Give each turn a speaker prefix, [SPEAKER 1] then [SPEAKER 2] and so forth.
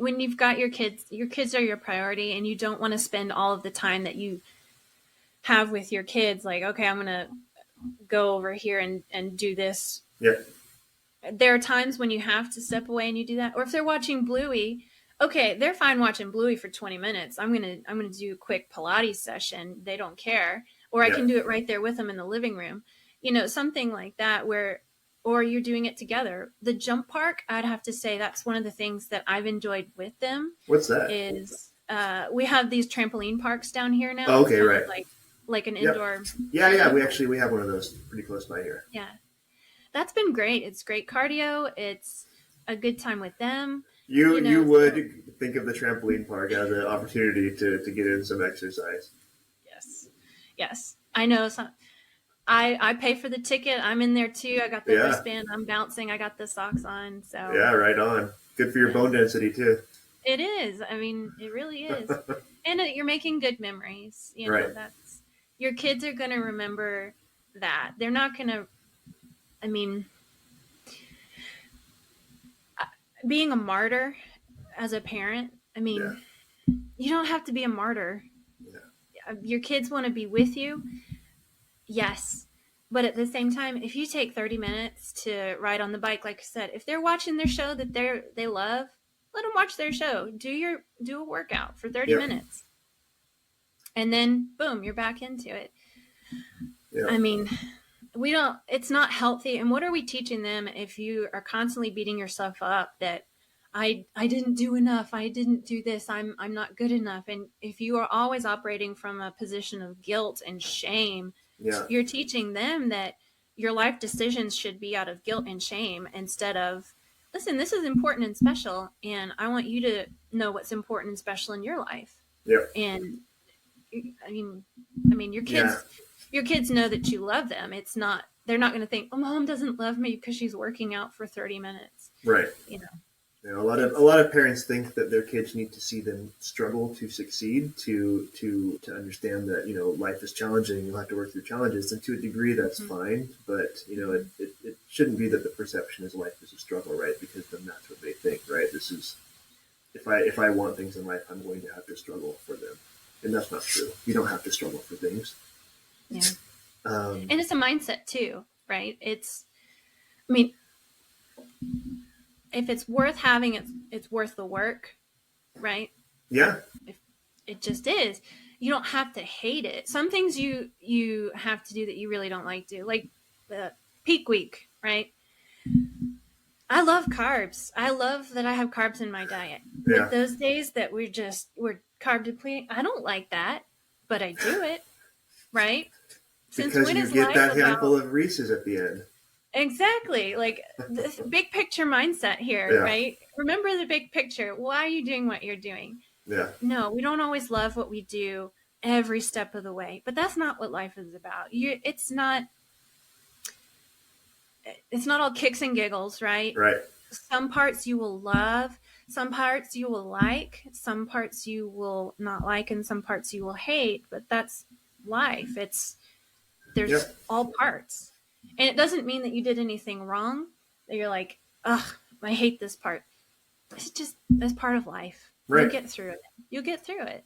[SPEAKER 1] when you've got your kids are your priority, and you don't want to spend all of the time that you have with your kids, like, okay, I'm going to go over here and do this.
[SPEAKER 2] Yeah.
[SPEAKER 1] There are times when you have to step away and you do that. Or if they're watching Bluey, okay, they're fine watching Bluey for 20 minutes. I'm going to do a quick Pilates session. They don't care. Or I
[SPEAKER 2] Yeah.
[SPEAKER 1] can do it right there with them in the living room. You know, something like that where, or you're doing it together. The jump park, I'd have to say that's one of the things that I've enjoyed with them.
[SPEAKER 2] What's that?
[SPEAKER 1] Is we have these trampoline parks down here now.
[SPEAKER 2] Oh, okay, right.
[SPEAKER 1] Like an
[SPEAKER 2] Yep.
[SPEAKER 1] indoor.
[SPEAKER 2] Yeah. We have one of those pretty close by here.
[SPEAKER 1] Yeah. That's been great. It's great cardio. It's a good time with them.
[SPEAKER 2] You would think of the trampoline park as an opportunity to get in some exercise.
[SPEAKER 1] Yes. I know. I pay for the ticket. I'm in there too. I got the wristband. I'm bouncing. I got the socks on. So
[SPEAKER 2] yeah, right on. Good for your bone density too.
[SPEAKER 1] It is. I mean, it really is. And you're making good memories. You know,
[SPEAKER 2] right.
[SPEAKER 1] That's your kids are going to remember that. They're not going to. I mean, being a martyr as a parent, I mean, you don't have to be a martyr.
[SPEAKER 2] Yeah.
[SPEAKER 1] Your kids want to be with you. Yes. But at the same time, if you take 30 minutes to ride on the bike, like I said, if they're watching their show that they love, let them watch their show. Do a workout for 30 minutes. And then boom, you're back into it. Yeah. I mean, it's not healthy. And what are we teaching them if you are constantly beating yourself up that I didn't do enough, I didn't do this, I'm not good enough. And if you are always operating from a position of guilt and shame, you're teaching them that your life decisions should be out of guilt and shame instead of, listen, this is important and special, and I want you to know what's important and special in your life.
[SPEAKER 2] Yeah.
[SPEAKER 1] And I mean your kids your kids know that you love them. It's not, they're not going to think, oh, mom doesn't love me because she's working out for 30 minutes.
[SPEAKER 2] Right.
[SPEAKER 1] You know,
[SPEAKER 2] a lot of parents think that their kids need to see them struggle to succeed, to understand that, life is challenging. You'll have to work through challenges, and to a degree that's fine. But, it shouldn't be that the perception is life is a struggle, right? Because then that's what they think, right? This is, if I want things in life, I'm going to have to struggle for them. And that's not true. You don't have to struggle for things.
[SPEAKER 1] Yeah. And it's a mindset too, right? If it's worth having, it's worth the work, right?
[SPEAKER 2] Yeah.
[SPEAKER 1] It just is. You don't have to hate it. Some things you have to do that you really don't like to, like the peak week, right? I love carbs. I love that I have carbs in my diet.
[SPEAKER 2] Yeah.
[SPEAKER 1] But those days that we're carb depleting, I don't like that, but I do it, right?
[SPEAKER 2] Because you get that handful of Reese's at the end.
[SPEAKER 1] Exactly. Like this big picture mindset here, right? Remember the big picture. Why are you doing what you're doing?
[SPEAKER 2] Yeah.
[SPEAKER 1] No, we don't always love what we do every step of the way, but that's not what life is about. It's not all kicks and giggles, right?
[SPEAKER 2] Right. Some
[SPEAKER 1] parts you will love, some parts you will like, some parts you will not like, and some parts you will hate, but that's life. There's all parts. And it doesn't mean that you did anything wrong, that you're like, ugh, I hate this part. It's just, that's part of life. Right. You'll get through it. You'll get through it.